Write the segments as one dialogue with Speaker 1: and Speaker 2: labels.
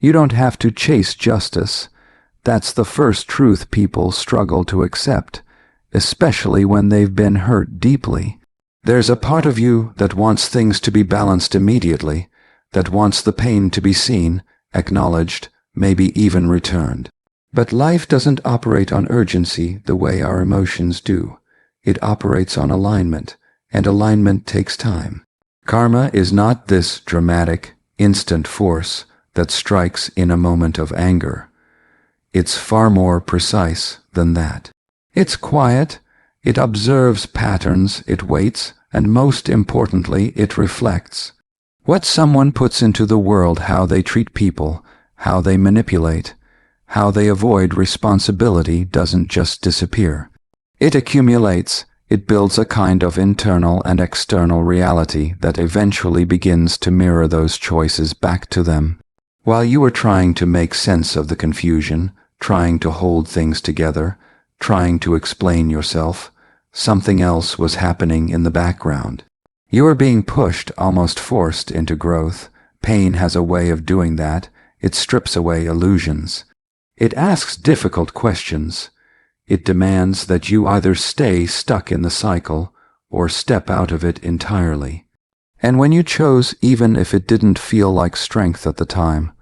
Speaker 1: You don't have to chase justice. That's the first truth people struggle to accept, especially when they've been hurt deeply. There's a part of you that wants things to be balanced immediately, that wants the pain to be seen, acknowledged, maybe even returned. But life doesn't operate on urgency the way our emotions do. It operates on alignment, and alignment takes time. Karma is not this dramatic, instant force that strikes in a moment of anger. It's far more precise than that. It's quiet, it observes patterns, it waits, and most importantly, it reflects. What someone puts into the world, how they treat people, how they manipulate, how they avoid responsibility doesn't just disappear. It accumulates, it builds a kind of internal and external reality that eventually begins to mirror those choices back to them. While you are trying to make sense of the confusion, trying to hold things together, trying to explain yourself, something else was happening in the background. You are being pushed, almost forced, into growth. Pain has a way of doing that. It strips away illusions. It asks difficult questions. It demands that you either stay stuck in the cycle or step out of it entirely. And when you chose, even if it didn't feel like strength at the time,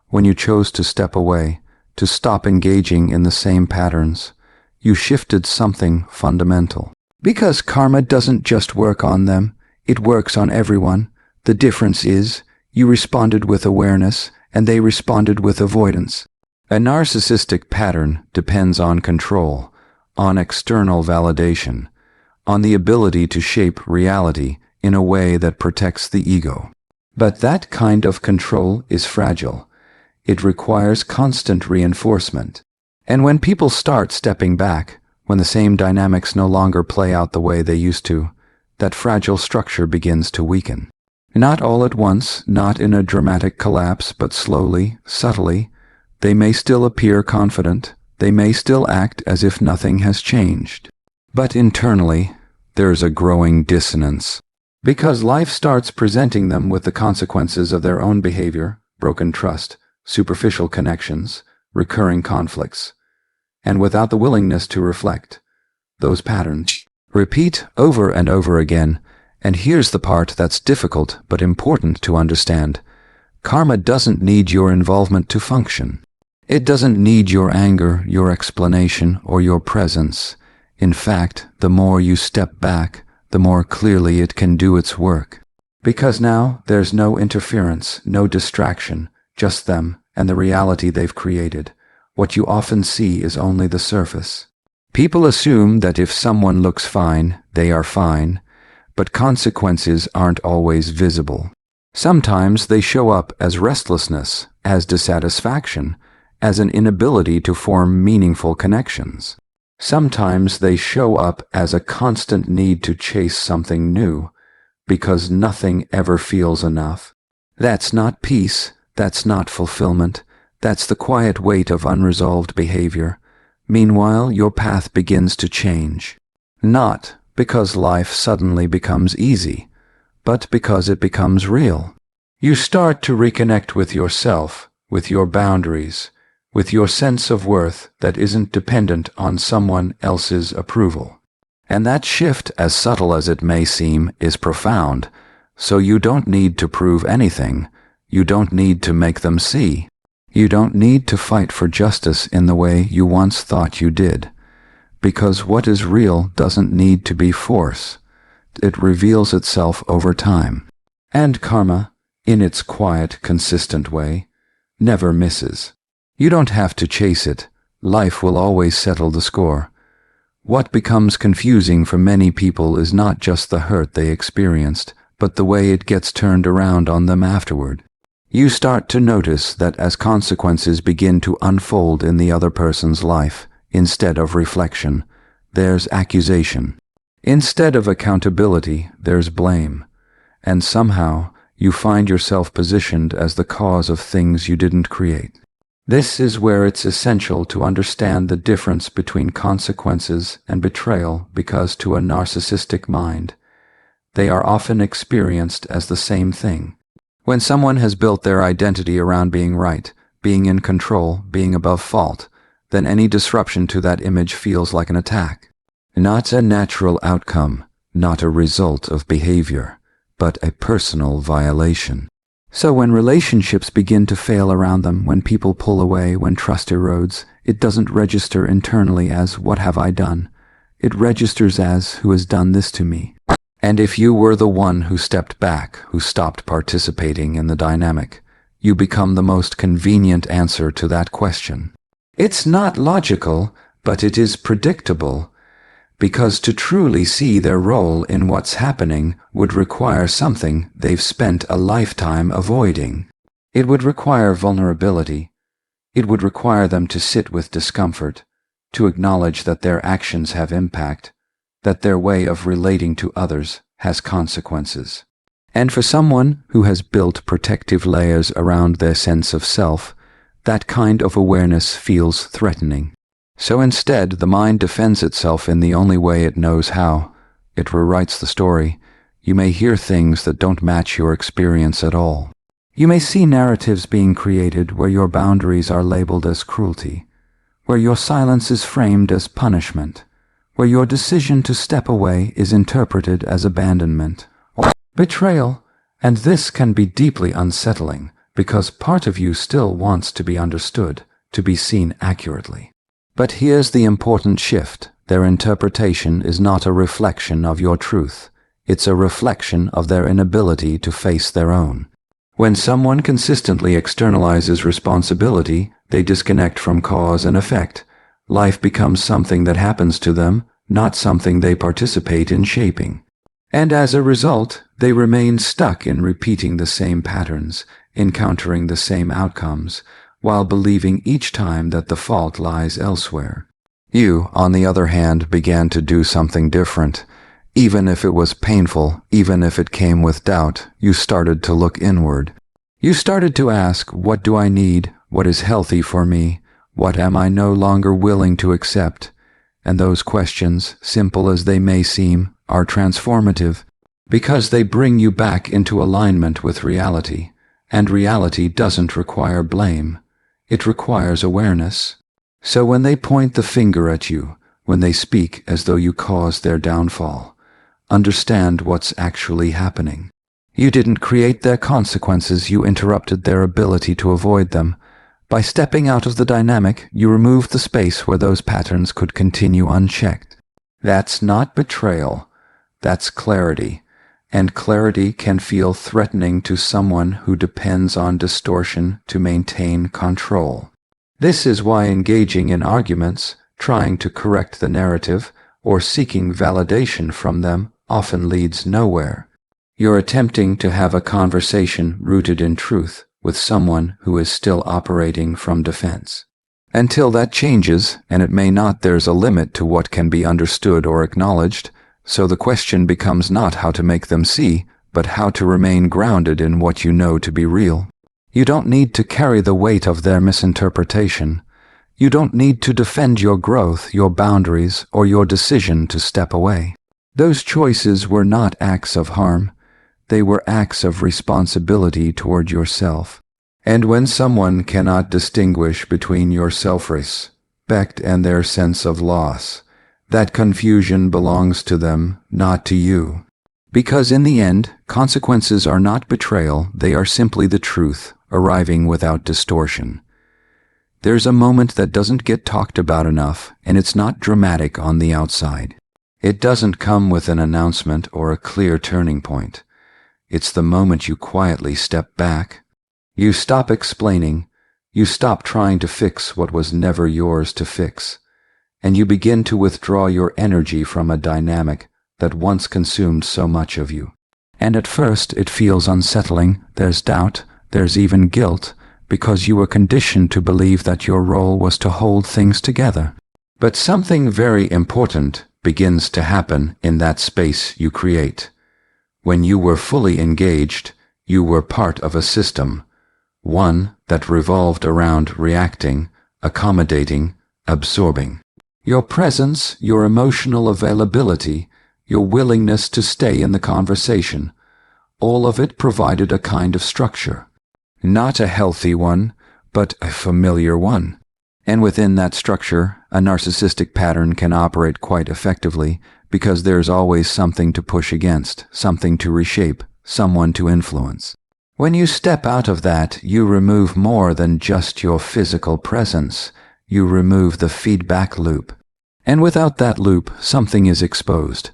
Speaker 1: when you chose to step away, to stop engaging in the same patterns, you shifted something fundamental. Because karma doesn't just work on them, it works on everyone. The difference is, you responded with awareness, and they responded with avoidance. A narcissistic pattern depends on control, on external validation, on the ability to shape reality in a way that protects the ego. But that kind of control is fragile. It requires constant reinforcement. And when people start stepping back, when the same dynamics no longer play out the way they used to, that fragile structure begins to weaken. Not all at once, not in a dramatic collapse, but slowly, subtly. They may still appear confident, they may still act as if nothing has changed. But internally, there's a growing dissonance. Because life starts presenting them with the consequences of their own behavior, broken trust, superficial connections, recurring conflicts. And without the willingness to reflect, those patterns repeat over and over again. And here's the part that's difficult but important to understand. Karma doesn't need your involvement to function. It doesn't need your anger, your explanation, or your presence. In fact, the more you step back, the more clearly it can do its work. Because now there's no interference, no distraction, just them and the reality they've created. What you often see is only the surface. People assume that if someone looks fine, they are fine, but consequences aren't always visible. Sometimes they show up as restlessness, as dissatisfaction, as an inability to form meaningful connections. Sometimes they show up as a constant need to chase something new, because nothing ever feels enough. That's not peace, that's not fulfillment, that's the quiet weight of unresolved behavior. Meanwhile, your path begins to change. Not because life suddenly becomes easy, but because it becomes real. You start to reconnect with yourself, with your boundaries, with your sense of worth that isn't dependent on someone else's approval. And that shift, as subtle as it may seem, is profound, so you don't need to prove anything. You don't need to make them see. You don't need to fight for justice in the way you once thought you did. Because what is real doesn't need to be force. It reveals itself over time. And karma, in its quiet, consistent way, never misses. You don't have to chase it. Life will always settle the score. What becomes confusing for many people is not just the hurt they experienced, but the way it gets turned around on them afterward. You start to notice that as consequences begin to unfold in the other person's life, instead of reflection, there's accusation. Instead of accountability, there's blame. And somehow, you find yourself positioned as the cause of things you didn't create. This is where it's essential to understand the difference between consequences and betrayal, because to a narcissistic mind, they are often experienced as the same thing. When someone has built their identity around being right, being in control, being above fault, then any disruption to that image feels like an attack. Not a natural outcome, not a result of behavior, but a personal violation. So when relationships begin to fail around them, when people pull away, when trust erodes, it doesn't register internally as "what have I done?" It registers as "who has done this to me?" And if you were the one who stepped back, who stopped participating in the dynamic, you become the most convenient answer to that question. It's not logical, but it is predictable, because to truly see their role in what's happening would require something they've spent a lifetime avoiding. It would require vulnerability. It would require them to sit with discomfort, to acknowledge that their actions have impact, that their way of relating to others has consequences. And for someone who has built protective layers around their sense of self, that kind of awareness feels threatening. So instead, the mind defends itself in the only way it knows how. It rewrites the story. You may hear things that don't match your experience at all. You may see narratives being created where your boundaries are labeled as cruelty, where your silence is framed as punishment, where your decision to step away is interpreted as abandonment or betrayal. And this can be deeply unsettling, because part of you still wants to be understood, to be seen accurately. But here's the important shift. Their interpretation is not a reflection of your truth. It's a reflection of their inability to face their own. When someone consistently externalizes responsibility, they disconnect from cause and effect. Life becomes something that happens to them, not something they participate in shaping. And as a result, they remain stuck in repeating the same patterns, encountering the same outcomes, while believing each time that the fault lies elsewhere. You, on the other hand, began to do something different. Even if it was painful, even if it came with doubt, you started to look inward. You started to ask, what do I need? What is healthy for me? What am I no longer willing to accept? And those questions, simple as they may seem, are transformative, because they bring you back into alignment with reality. And reality doesn't require blame. It requires awareness. So when they point the finger at you, when they speak as though you caused their downfall, understand what's actually happening. You didn't create their consequences, you interrupted their ability to avoid them. By stepping out of the dynamic, you removed the space where those patterns could continue unchecked. That's not betrayal. That's clarity. And clarity can feel threatening to someone who depends on distortion to maintain control. This is why engaging in arguments, trying to correct the narrative, or seeking validation from them often leads nowhere. You're attempting to have a conversation rooted in truth with someone who is still operating from defense. Until that changes, and it may not, there's a limit to what can be understood or acknowledged. So the question becomes not how to make them see, but how to remain grounded in what you know to be real. You don't need to carry the weight of their misinterpretation. You don't need to defend your growth, your boundaries, or your decision to step away. Those choices were not acts of harm. They were acts of responsibility toward yourself. And when someone cannot distinguish between your self-respect and their sense of loss, that confusion belongs to them, not to you. Because in the end, consequences are not betrayal, they are simply the truth, arriving without distortion. There's a moment that doesn't get talked about enough, and it's not dramatic on the outside. It doesn't come with an announcement or a clear turning point. It's the moment you quietly step back. You stop explaining. You stop trying to fix what was never yours to fix. And you begin to withdraw your energy from a dynamic that once consumed so much of you. And at first it feels unsettling, there's doubt, there's even guilt, because you were conditioned to believe that your role was to hold things together. But something very important begins to happen in that space you create. When you were fully engaged, you were part of a system, one that revolved around reacting, accommodating, absorbing. Your presence, your emotional availability, your willingness to stay in the conversation, all of it provided a kind of structure. Not a healthy one, but a familiar one. And within that structure, a narcissistic pattern can operate quite effectively because there's always something to push against, something to reshape, someone to influence. When you step out of that, you remove more than just your physical presence. You remove the feedback loop. And without that loop, something is exposed.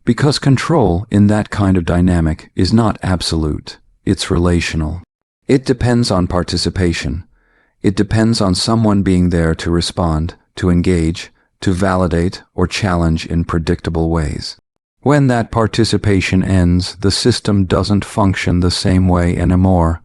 Speaker 1: Because control in that kind of dynamic is not absolute, it's relational. It depends on participation. It depends on someone being there to respond, to engage, to validate or challenge in predictable ways. When that participation ends, the system doesn't function the same way anymore.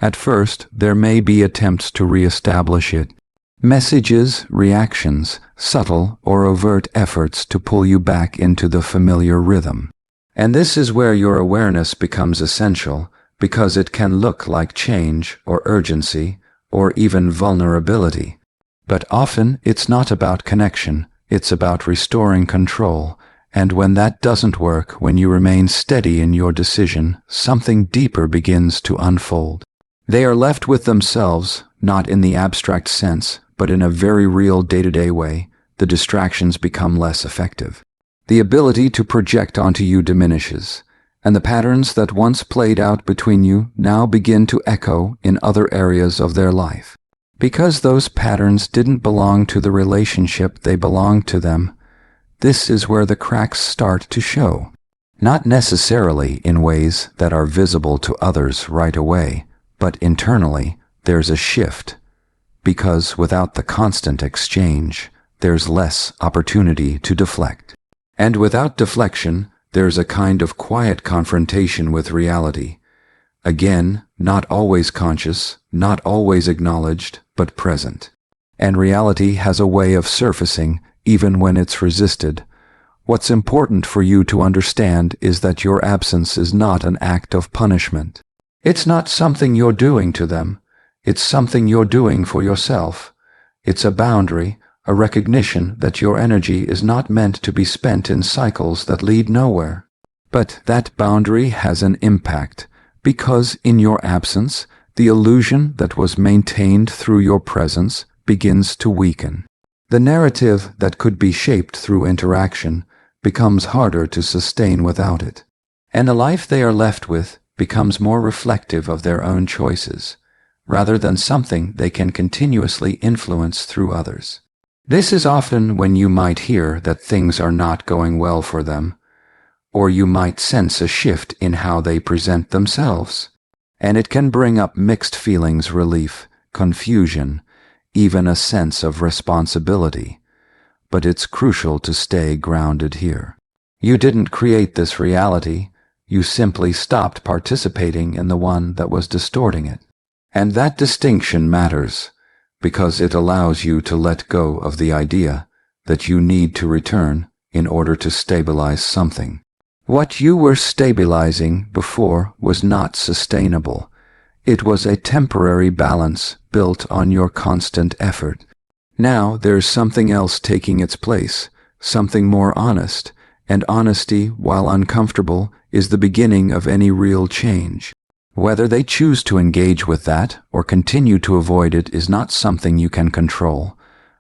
Speaker 1: At first, there may be attempts to re-establish it. Messages, reactions, subtle or overt efforts to pull you back into the familiar rhythm. And this is where your awareness becomes essential, because it can look like change or urgency or even vulnerability. But often it's not about connection, it's about restoring control. And when that doesn't work, when you remain steady in your decision, something deeper begins to unfold. They are left with themselves, not in the abstract sense, but in a very real day-to-day way. The distractions become less effective. The ability to project onto you diminishes, and the patterns that once played out between you now begin to echo in other areas of their life. Because those patterns didn't belong to the relationship, they belonged to them. This is where the cracks start to show. Not necessarily in ways that are visible to others right away, but internally there's a shift. Because without the constant exchange, there's less opportunity to deflect. And without deflection, there's a kind of quiet confrontation with reality. Again, not always conscious, not always acknowledged, but present. And reality has a way of surfacing even when it's resisted. What's important for you to understand is that your absence is not an act of punishment. It's not something you're doing to them. It's something you're doing for yourself. It's a boundary, a recognition that your energy is not meant to be spent in cycles that lead nowhere. But that boundary has an impact, because in your absence, the illusion that was maintained through your presence begins to weaken. The narrative that could be shaped through interaction becomes harder to sustain without it. And the life they are left with becomes more reflective of their own choices, rather than something they can continuously influence through others. This is often when you might hear that things are not going well for them, or you might sense a shift in how they present themselves. And it can bring up mixed feelings, relief, confusion, even a sense of responsibility. But it's crucial to stay grounded here. You didn't create this reality, you simply stopped participating in the one that was distorting it. And that distinction matters, because it allows you to let go of the idea that you need to return in order to stabilize something. What you were stabilizing before was not sustainable. It was a temporary balance built on your constant effort. Now there's something else taking its place, something more honest, and honesty, while uncomfortable, is the beginning of any real change. Whether they choose to engage with that or continue to avoid it is not something you can control,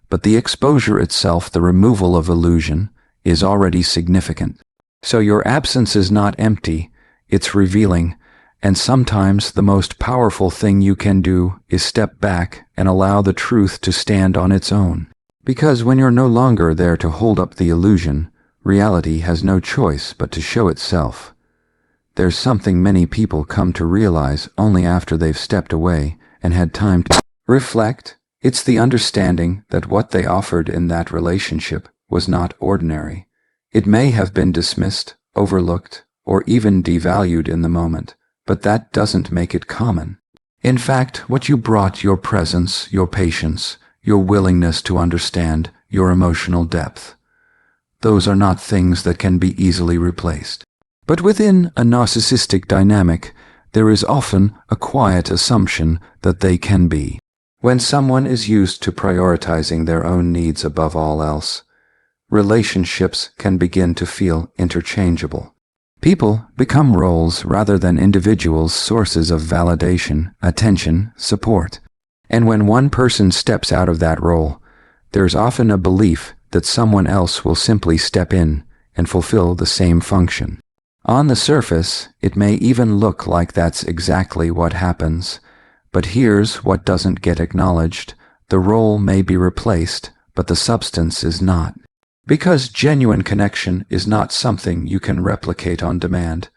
Speaker 1: but the exposure itself, the removal of illusion, is already significant. So your absence is not empty, it's revealing. And sometimes the most powerful thing you can do is step back and allow the truth to stand on its own. Because when you're no longer there to hold up the illusion, reality has no choice but to show itself. There's something many people come to realize only after they've stepped away and had time to reflect. It's the understanding that what they offered in that relationship was not ordinary. It may have been dismissed, overlooked, or even devalued in the moment. But that doesn't make it common. In fact, what you brought, your presence, your patience, your willingness to understand, your emotional depth, those are not things that can be easily replaced. But within a narcissistic dynamic, there is often a quiet assumption that they can be. When someone is used to prioritizing their own needs above all else, relationships can begin to feel interchangeable. People become roles rather than individuals, sources of validation, attention, support. And when one person steps out of that role, there's often a belief that someone else will simply step in and fulfill the same function. On the surface, it may even look like that's exactly what happens, but here's what doesn't get acknowledged. The role may be replaced, but the substance is not. Because genuine connection is not something you can replicate on demand.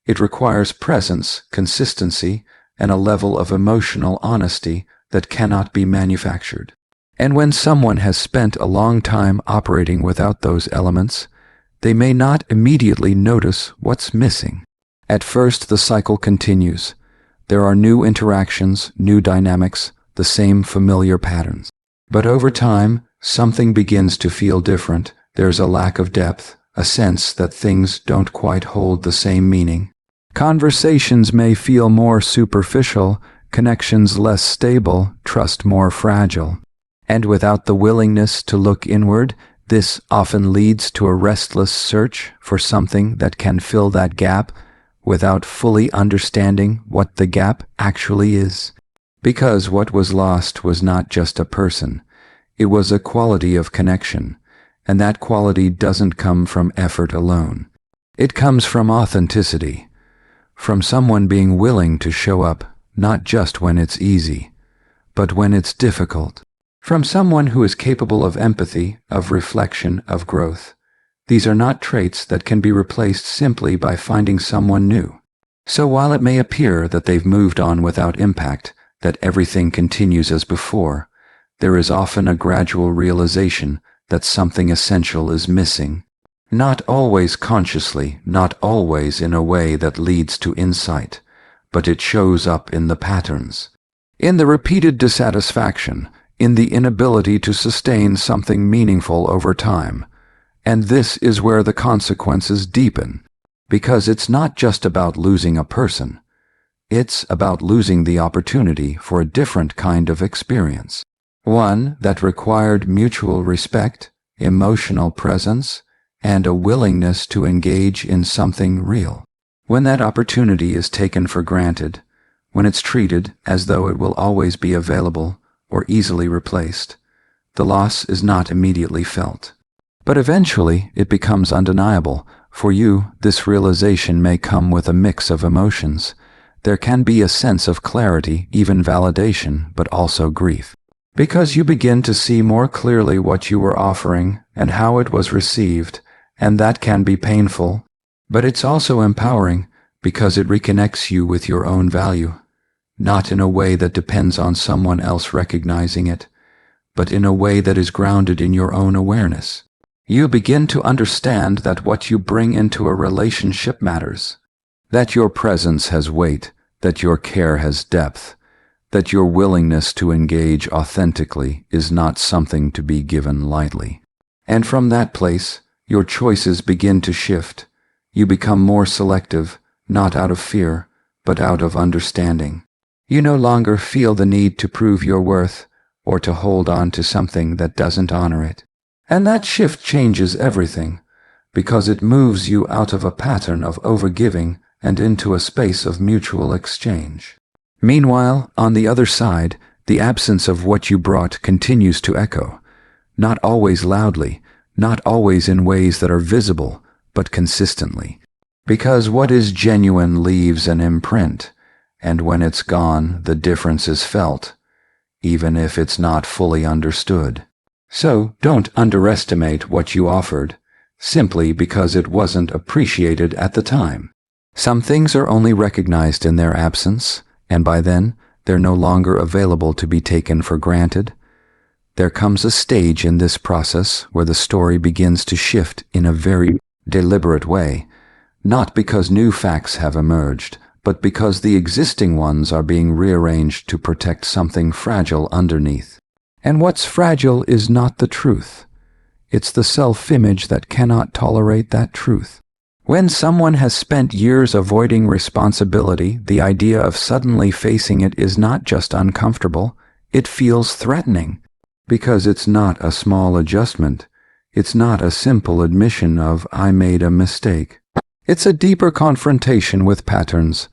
Speaker 1: It requires presence, consistency, and a level of emotional honesty that cannot be manufactured. And when someone has spent a long time operating without those elements, they may not immediately notice what's missing. At first, the cycle continues. There are new interactions, new dynamics, the same familiar patterns. But over time, something begins to feel different. There's a lack of depth, a sense that things don't quite hold the same meaning. Conversations may feel more superficial, connections less stable, trust more fragile. And without the willingness to look inward, this often leads to a restless search for something that can fill that gap without fully understanding what the gap actually is. Because what was lost was not just a person, it was a quality of connection, and that quality doesn't come from effort alone. It comes from authenticity, from someone being willing to show up not just when it's easy, but when it's difficult. From someone who is capable of empathy, of reflection, of growth. These are not traits that can be replaced simply by finding someone new. So while it may appear that they've moved on without impact, that everything continues as before, there is often a gradual realization that something essential is missing. Not always consciously, not always in a way that leads to insight, but it shows up in the patterns, in the repeated dissatisfaction, in the inability to sustain something meaningful over time. And this is where the consequences deepen, because it's not just about losing a person. It's about losing the opportunity for a different kind of experience. One that required mutual respect, emotional presence, and a willingness to engage in something real. When that opportunity is taken for granted, when it's treated as though it will always be available or easily replaced, the loss is not immediately felt. But eventually it becomes undeniable. For you, this realization may come with a mix of emotions. There can be a sense of clarity, even validation, but also grief. Because you begin to see more clearly what you were offering and how it was received, and that can be painful. But it's also empowering because it reconnects you with your own value. Not in a way that depends on someone else recognizing it, but in a way that is grounded in your own awareness. You begin to understand that what you bring into a relationship matters, that your presence has weight, that your care has depth, that your willingness to engage authentically is not something to be given lightly. And from that place, your choices begin to shift. You become more selective, not out of fear, but out of understanding. You no longer feel the need to prove your worth or to hold on to something that doesn't honor it. And that shift changes everything, because it moves you out of a pattern of overgiving and into a space of mutual exchange. Meanwhile, on the other side, the absence of what you brought continues to echo, not always loudly, not always in ways that are visible, but consistently. Because what is genuine leaves an imprint, and when it's gone, the difference is felt, even if it's not fully understood. So don't underestimate what you offered, simply because it wasn't appreciated at the time. Some things are only recognized in their absence, and by then, they're no longer available to be taken for granted. There comes a stage in this process where the story begins to shift in a very deliberate way, not because new facts have emerged, but because the existing ones are being rearranged to protect something fragile underneath. And what's fragile is not the truth. It's the self-image that cannot tolerate that truth. When someone has spent years avoiding responsibility, the idea of suddenly facing it is not just uncomfortable, it feels threatening. Because it's not a small adjustment. It's not a simple admission of, I made a mistake. It's a deeper confrontation with patterns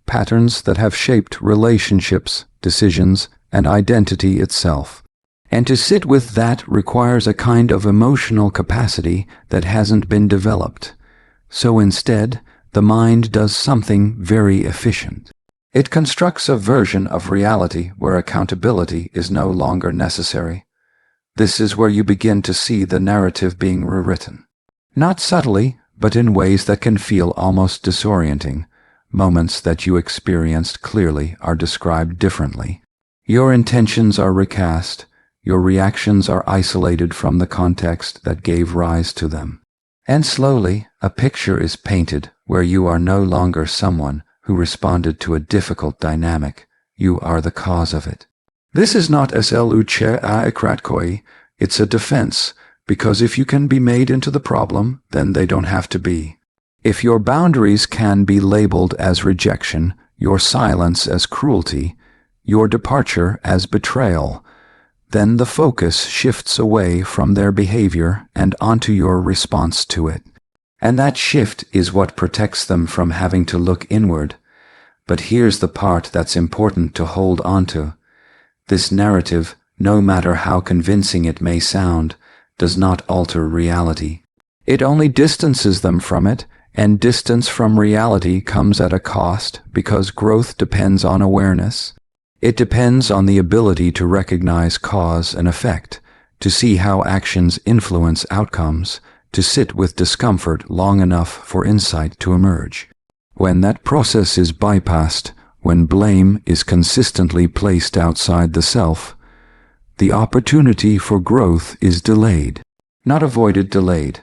Speaker 1: that have shaped relationships, decisions, and identity itself. And to sit with that requires a kind of emotional capacity that hasn't been developed. So instead, the mind does something very efficient. It constructs a version of reality where accountability is no longer necessary. This is where you begin to see the narrative being rewritten. Not subtly, but in ways that can feel almost disorienting. Moments that you experienced clearly are described differently. Your intentions are recast. Your reactions are isolated from the context that gave rise to them. And slowly, a picture is painted where you are no longer someone who responded to a difficult dynamic. You are the cause of it. This is not sluche a kratkoi, it's a defense, because if you can be made into the problem, then they don't have to be. If your boundaries can be labeled as rejection, your silence as cruelty, your departure as betrayal, then the focus shifts away from their behavior and onto your response to it. And that shift is what protects them from having to look inward. But here's the part that's important to hold onto. This narrative, no matter how convincing it may sound, does not alter reality. It only distances them from it, and distance from reality comes at a cost because growth depends on awareness. It depends on the ability to recognize cause and effect, to see how actions influence outcomes, to sit with discomfort long enough for insight to emerge. When that process is bypassed, when blame is consistently placed outside the self, the opportunity for growth is delayed. Not avoided, delayed.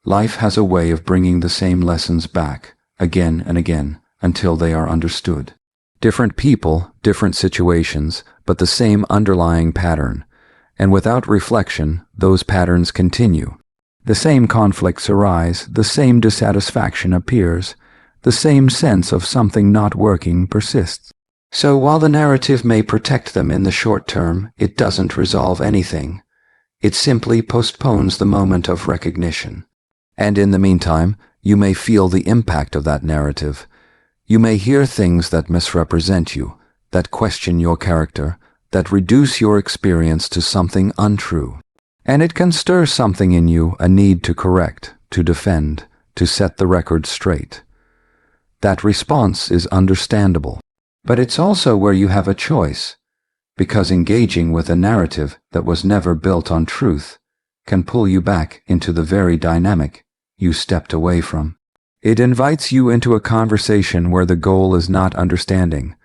Speaker 1: Life has a way of bringing the same lessons back, again and again, until they are understood. Different people, different situations, but the same underlying pattern. And without reflection, those patterns continue. The same conflicts arise, the same dissatisfaction appears, the same sense of something not working persists. So while the narrative may protect them in the short term, it doesn't resolve anything. It simply postpones the moment of recognition. And in the meantime, you may feel the impact of that narrative. You may hear things that misrepresent you, that question your character, that reduce your experience to something untrue. And it can stir something in you, a need to correct, to defend, to set the record straight. That response is understandable. But it's also where you have a choice, because engaging with a narrative that was never built on truth can pull you back into the very dynamic you stepped away from. It invites you into a conversation where the goal is not understanding,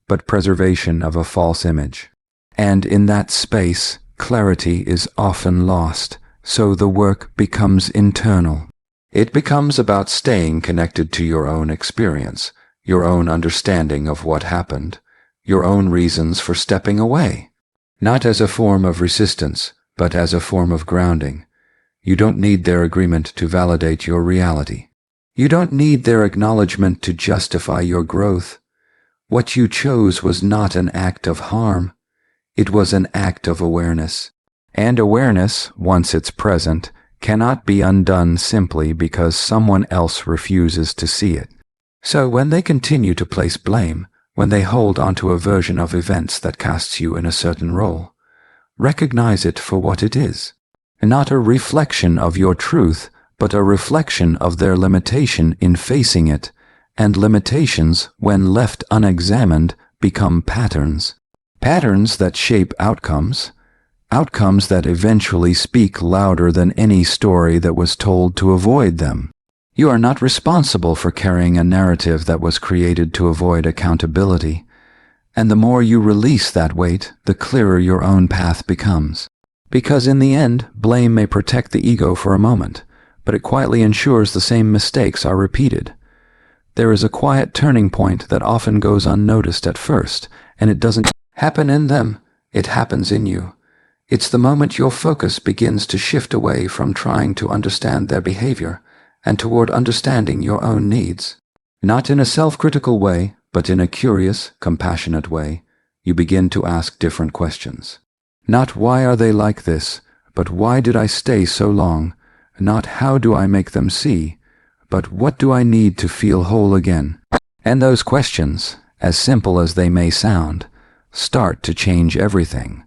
Speaker 1: but preservation of a false image. And in that space, clarity is often lost, so the work becomes internal. It becomes about staying connected to your own experience, your own understanding of what happened, your own reasons for stepping away. Not as a form of resistance, but as a form of grounding. You don't need their agreement to validate your reality. You don't need their acknowledgement to justify your growth. What you chose was not an act of harm. It was an act of awareness. And awareness, once it's present, cannot be undone simply because someone else refuses to see it. So when they continue to place blame, when they hold onto a version of events that casts you in a certain role, recognize it for what it is. Not a reflection of your truth, but a reflection of their limitation in facing it, and limitations, when left unexamined, become patterns. Patterns that shape outcomes, outcomes that eventually speak louder than any story that was told to avoid them. You are not responsible for carrying a narrative that was created to avoid accountability, and the more you release that weight, the clearer your own path becomes. Because in the end, blame may protect the ego for a moment, but it quietly ensures the same mistakes are repeated. There is a quiet turning point that often goes unnoticed at first, and it doesn't happen in them, it happens in you. It's the moment your focus begins to shift away from trying to understand their behavior and toward understanding your own needs. Not in a self-critical way, but in a curious, compassionate way, you begin to ask different questions. Not why are they like this, but why did I stay so long? Not how do I make them see, but what do I need to feel whole again? And those questions, as simple as they may sound, start to change everything.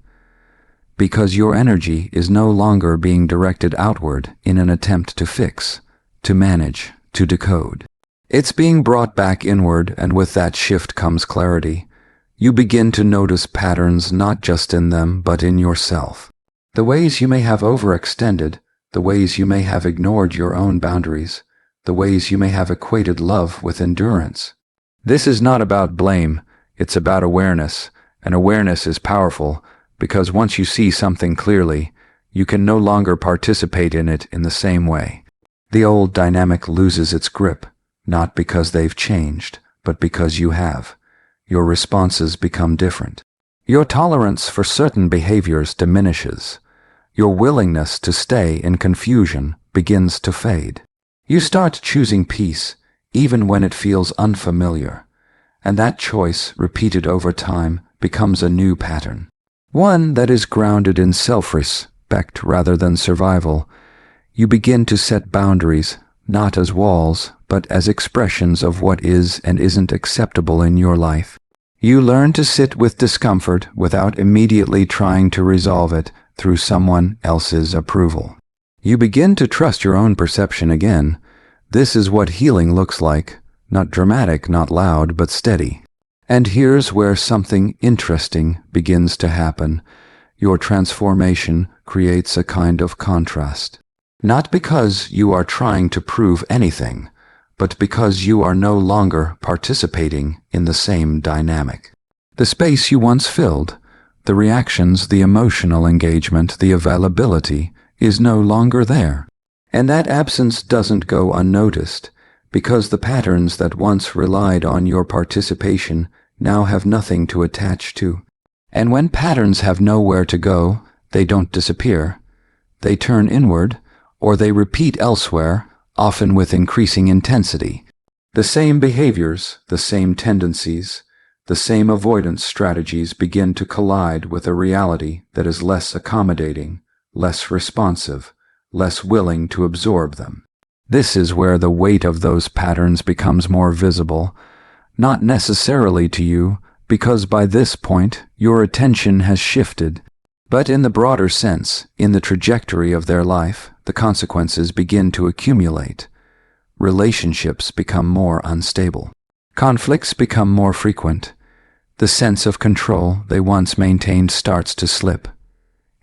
Speaker 1: Because your energy is no longer being directed outward in an attempt to fix, to manage, to decode. It's being brought back inward, and with that shift comes clarity. You begin to notice patterns not just in them, but in yourself. The ways you may have overextended, the ways you may have ignored your own boundaries, the ways you may have equated love with endurance. This is not about blame, it's about awareness, and awareness is powerful because once you see something clearly, you can no longer participate in it in the same way. The old dynamic loses its grip, not because they've changed, but because you have. Your responses become different. Your tolerance for certain behaviors diminishes. Your willingness to stay in confusion begins to fade. You start choosing peace, even when it feels unfamiliar. And that choice, repeated over time, becomes a new pattern. One that is grounded in self-respect rather than survival. You begin to set boundaries, not as walls, but as expressions of what is and isn't acceptable in your life. You learn to sit with discomfort without immediately trying to resolve it through someone else's approval. You begin to trust your own perception again. This is what healing looks like, not dramatic, not loud, but steady. And here's where something interesting begins to happen. Your transformation creates a kind of contrast. Not because you are trying to prove anything, but because you are no longer participating in the same dynamic. The space you once filled, the reactions, the emotional engagement, the availability, is no longer there. And that absence doesn't go unnoticed, because the patterns that once relied on your participation now have nothing to attach to. And when patterns have nowhere to go, they don't disappear. They turn inward, or they repeat elsewhere, often with increasing intensity. The same behaviors, the same tendencies, the same avoidance strategies begin to collide with a reality that is less accommodating, less responsive, less willing to absorb them. This is where the weight of those patterns becomes more visible, not necessarily to you, because by this point your attention has shifted, but in the broader sense, in the trajectory of their life, the consequences begin to accumulate. Relationships become more unstable. Conflicts become more frequent. The sense of control they once maintained starts to slip.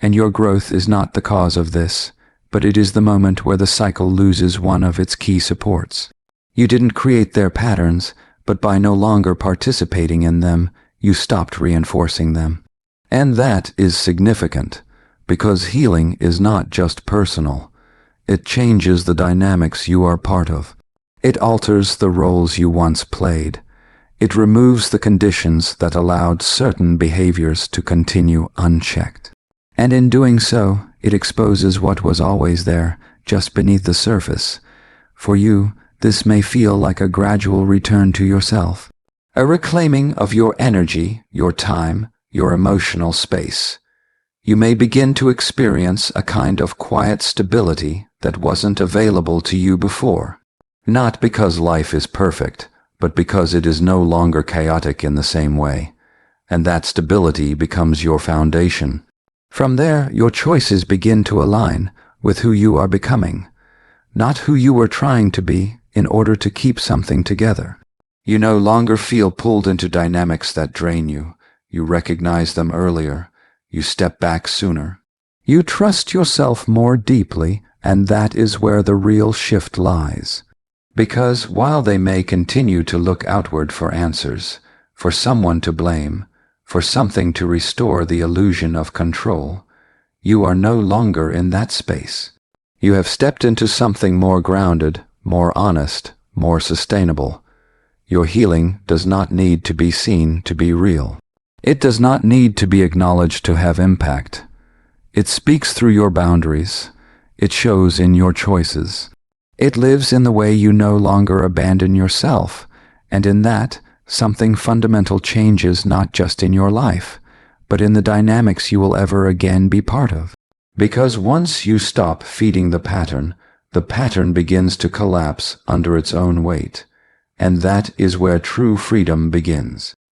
Speaker 1: And your growth is not the cause of this, but it is the moment where the cycle loses one of its key supports. You didn't create their patterns, but by no longer participating in them, you stopped reinforcing them. And that is significant, because healing is not just personal. It changes the dynamics you are part of. It alters the roles you once played. It removes the conditions that allowed certain behaviors to continue unchecked. And in doing so, it exposes what was always there, just beneath the surface. For you, this may feel like a gradual return to yourself, a reclaiming of your energy, your time, your emotional space. You may begin to experience a kind of quiet stability that wasn't available to you before, not because life is perfect, but because it is no longer chaotic in the same way, and that stability becomes your foundation. From there, your choices begin to align with who you are becoming, not who you were trying to be in order to keep something together. You no longer feel pulled into dynamics that drain you. You recognize them earlier. You step back sooner. You trust yourself more deeply, and that is where the real shift lies. Because while they may continue to look outward for answers, for someone to blame, for something to restore the illusion of control, you are no longer in that space. You have stepped into something more grounded, more honest, more sustainable. Your healing does not need to be seen to be real. It does not need to be acknowledged to have impact. It speaks through your boundaries. It shows in your choices. It lives in the way you no longer abandon yourself, and in that, something fundamental changes not just in your life, but in the dynamics you will ever again be part of. Because once you stop feeding the pattern begins to collapse under its own weight, and that is where true freedom begins.